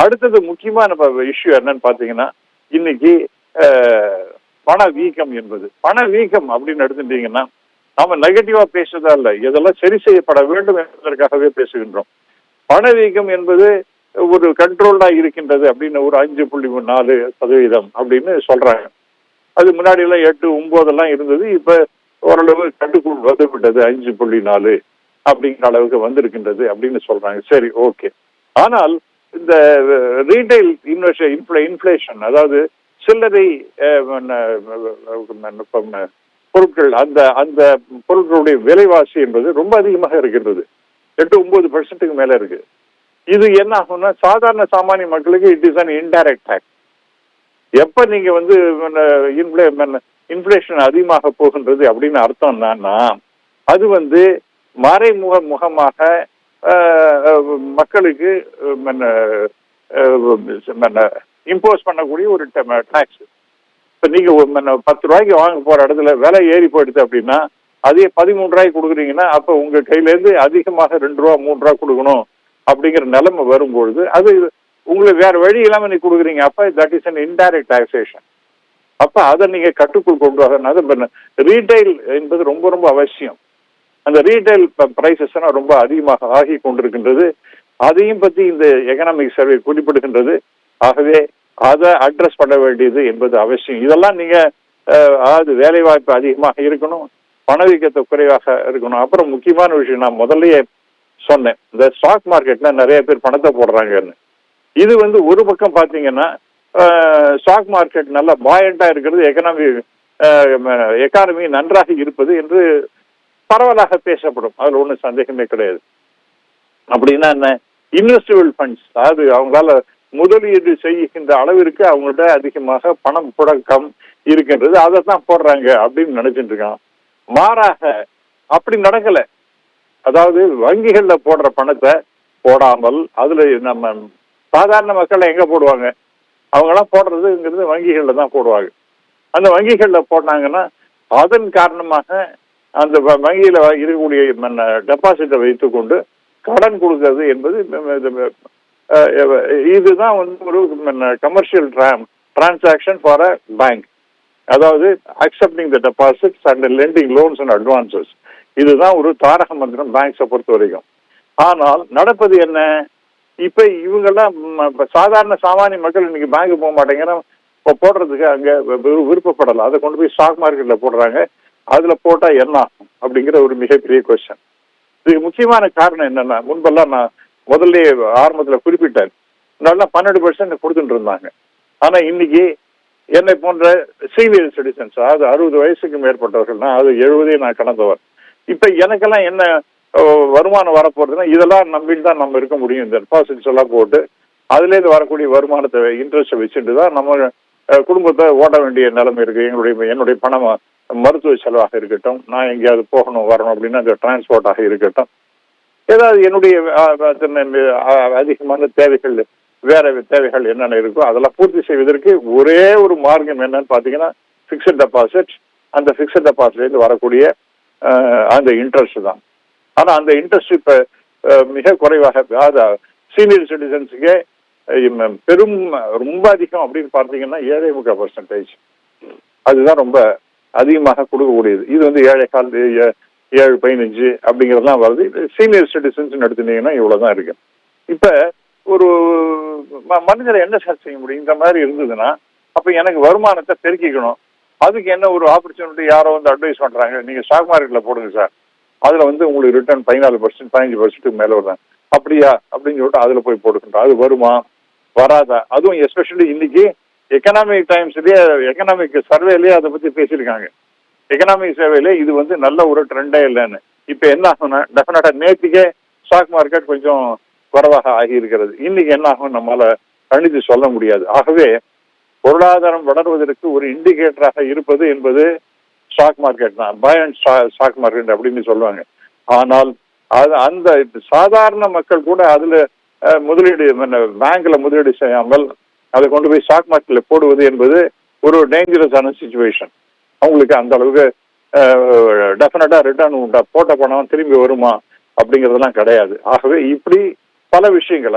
அடுத்தது முக்கியமான இஷ்யூ என்னன்னு பாத்தீங்கன்னா, இன்னைக்கு பணவீக்கம் என்பது. பணவீக்கம் அப்படின்னு எடுத்துட்டீங்கன்னா, நாம நெகட்டிவா பேசுறதா இல்ல, இதெல்லாம் சரி செய்யப்பட வேண்டும் என்பதற்காகவே பேசுகின்றோம். பணவீக்கம் என்பது ஒரு கண்ட்ரோல்டா இருக்கின்றது அப்படின்னு ஒரு 5.4% அப்படின்னு சொல்றாங்க. அது முன்னாடி எல்லாம் 8, 9 எல்லாம் இருந்தது. இப்ப ஓரளவு கட்டுக்குள் வந்துவிட்டது, 5.4 அப்படிங்கிற அளவுக்கு வந்திருக்கின்றது அப்படின்னு சொல்றாங்க. சரி, ஓகே. ஆனால் இந்த ரீட்டைல் இன்ஃபிளேஷன், அதாவது சில்லறை பொருட்கள், அந்த அந்த பொருட்களுடைய விலைவாசி என்பது ரொம்ப அதிகமாக இருக்கின்றது. 8-9% மேல இருக்கு. இது என்ன ஆகும்னா, சாதாரண சாமானிய மக்களுக்கு it is an indirect tax. எப்ப நீங்க வந்து இன்ஃபிளேஷன் அதிகமாக போகின்றது அப்படின்னு அர்த்தம் என்னன்னா, அது வந்து மறைமுகமாக மக்களுக்கு இம்போஸ் பண்ணக்கூடிய ஒரு டாக்ஸ். இப்ப நீங்க 10 ரூபாய்க்கு வாங்க போற இடத்துல விலை ஏறி போயிடுது அப்படின்னா, அதே 13 ரூபாய்க்கு கொடுக்குறீங்கன்னா, அப்ப உங்க கையில இருந்து அதிகமாக 2 ரூபா 3 ரூபா கொடுக்கணும் அப்படிங்கிற நிலைமை வரும்பொழுது, அது உங்களுக்கு வேற வழி இல்லாம நீ கொடுக்குறீங்க. அப்ப that is an indirect taxation. அப்ப அதை நீங்க கட்டுக்குள் கொண்டு வரணும். ரீட்டைல் என்பது ரொம்ப ரொம்ப அவசியம். அந்த ரீட்டைல் பிரைசஸ் ரொம்ப அதிகமாக ஆகி கொண்டிருக்கின்றது. அதையும் பத்தி இந்த எகனாமிக் சர்வே குறிப்பிடுகின்றது. ஆகவே அதை அட்ரஸ் பண்ண வேண்டியது என்பது அவசியம். இதெல்லாம் நீங்க அதாவது வேலை வாய்ப்பு அதிகமாக இருக்கணும், பணவீக்கத்தை குறைவாக இருக்கணும். அப்புறம் முக்கியமான விஷயம், நான் முதல்லயே சொன்னேன், இந்த ஸ்டாக் மார்க்கெட்ல நிறைய பேர் பணத்தை போடுறாங்கன்னு. இது வந்து ஒரு பக்கம் பாத்தீங்கன்னா, ஸ்டாக் மார்க்கெட் நல்லா பாயண்டா இருக்கிறது, எக்கானமி நன்றாக இருப்பது என்று பரவலாக பேசப்படும். அதுல ஒன்றும் சந்தேகமே கிடையாது. அப்படின்னா என்ன, இன்வெஸ்டபிள் ஃபண்ட்ஸ், அதாவது அவங்களால முதலீடு செய்கின்ற அளவிற்கு அவங்கள்ட்ட அதிகமாக பணம் புழக்கம் இருக்கின்றது, அதை தான் போடுறாங்க அப்படின்னு நினைச்சிட்டு இருக்கான். மாறாக அப்படி நடக்கல. அதாவது வங்கிகள்ல போடுற பணத்தை போடாமல், அதுல நம்ம சாதாரண மக்கள் எங்க போடுவாங்க? அவங்கெல்லாம் போடுறதுங்கிறது வங்கிகள்ல தான் போடுவாங்க. அந்த வங்கிகள்ல போட்டாங்கன்னா அதன் காரணமாக அந்த வங்கியில இருக்கக்கூடிய டெபாசிட்டை வைத்துக் கொண்டு கடன் கொடுக்கிறது என்பது இதுதான் வந்து ஒரு commercial transaction for a bank. அதாவது accepting the deposits and lending loans and advances. இதுதான் ஒரு தாரக மந்திரம் பேங்க்ஸை பொறுத்த வரைக்கும். ஆனால் நடப்பது என்ன? இப்ப இவங்கெல்லாம் சாதாரண சாமானிய மக்கள் இன்னைக்கு பேங்க் போக மாட்டேங்கிற, இப்போ போடுறதுக்கு அங்க விருப்பப்படலாம். அதை கொண்டு போய் ஸ்டாக் மார்க்கெட்ல போடுறாங்க. அதுல போட்டா என்ன ஆகும் அப்படிங்கிற ஒரு மிகப்பெரிய கொஸ்டின். இதுக்கு முக்கியமான காரணம் என்னன்னா, முன்பெல்லாம் நான் முதல்ல ஆரம்பத்துல குறிப்பிட்டேன், நல்லா 12% கொடுத்துட்டு இருந்தாங்க. ஆனா இன்னைக்கு என்னை போன்ற சீனியர் சிட்டிசன்ஸ், அதாவது 60 வயசுக்கு மேற்பட்டவர்கள்னா, அது 70 நான் கடந்தவர். இப்ப எனக்கெல்லாம் என்ன வருமானம் வரப்போறதுன்னா, இதெல்லாம் நம்பிட்டு தான் நம்ம இருக்க முடியும். இந்த டெபாசிட்ஸ் எல்லாம் போட்டு அதுல இருந்து வரக்கூடிய வருமானத்தை இன்ட்ரெஸ்ட் வச்சுட்டு தான் நம்ம குடும்பத்தை ஓட வேண்டிய நிலைமை இருக்கு. என்னுடைய பணம் மருத்துவ செலவாக இருக்கட்டும், நான் எங்கேயாவது போகணும் வரணும் அப்படின்னா அந்த டிரான்ஸ்போர்ட்டாக இருக்கட்டும், ஏதாவது என்னுடைய அதிகமான தேவைகள், வேற தேவைகள் என்னென்ன இருக்கோ அதெல்லாம் பூர்த்தி செய்வதற்கு ஒரே ஒரு மார்க்கம் என்னன்னு பாத்தீங்கன்னா பிக்ஸட் டெபாசிட். அந்த பிக்ஸட் டெபாசிட்ல இருந்து வரக்கூடிய அந்த இன்ட்ரெஸ்ட் தான். ஆனா அந்த இன்ட்ரெஸ்ட் இப்ப மிக குறைவாக, அதாவது சீனியர் சிட்டிசன்ஸுக்கே பெரும் ரொம்ப அதிகம் அப்படின்னு பார்த்தீங்கன்னா 7.25%. அதுதான் ரொம்ப அதிகமாக கொடுக்கக்கூடியது. இது வந்து 7.15 அப்படிங்கிறதுலாம் வருது. சீனியர் சிட்டிசன்ஸ் எடுத்துட்டீங்கன்னா இவ்வளவுதான் இருக்கு. இப்ப ஒரு மனிதரை என்ன சார் செய்ய முடியும்? இந்த மாதிரி இருந்ததுன்னா அப்ப எனக்கு வருமானத்தை பெருக்கிக்கணும். அதுக்கு என்ன ஒரு ஆப்பர்ச்சுனிட்டி? யாரோ வந்து அட்வைஸ் பண்றாங்க, நீங்க ஸ்டாக் மார்க்கெட்ல போடுங்க சார், அதுல வந்து உங்களுக்கு ரிட்டர்ன் 14%, 15% மேல வருதான். அப்படியா அப்படின்னு சொல்லிட்டு அதுல போய் போட்டுக்கிட்டோம். அது வருமா வராதா? அதுவும் எஸ்பெஷலி இன்னைக்கு எக்கனாமிக் டைம்ஸ்லயே, எக்கனாமிக் சர்வேலயே அதை பத்தி பேசியிருக்காங்க. எக்கனாமிக் சர்வேல இது வந்து நல்ல ஒரு ட்ரெண்டே இல்லைன்னு. இப்ப என்ன ஆகும்னா, டெஃபினட்டா நேற்றுக்கே ஸ்டாக் மார்க்கெட் கொஞ்சம் குறைவாக ஆகி இருக்கிறது. இன்னைக்கு என்ன ஆகும் நம்மளால கணித்து சொல்ல முடியாது. ஆகவே பொருளாதாரம் வளர்வதற்கு ஒரு இண்டிகேட்டராக இருப்பது என்பது ஸ்டாக் மார்க்கெட் தான், பை அண்ட் ஸ்டாக் மார்க்கெட் அப்படின்னு சொல்லுவாங்க. ஆனால் அது அந்த சாதாரண மக்கள் கூட அதுல முதலீடு, பேங்க்ல முதலீடு செய்யாமல் அதை கொண்டு போய் ஸ்டாக் மார்க்கெட்ல போடுவது என்பது ஒரு டேஞ்சரஸான சிச்சுவேஷன். அவங்களுக்கு அந்த அளவுக்கு டெஃபினட்டா ரிட்டர்ன் உண்டா, போட்ட பணம் திரும்பி வருமா அப்படிங்கறதெல்லாம் கிடையாது. ஆகவே இப்படி பல விஷயங்கள்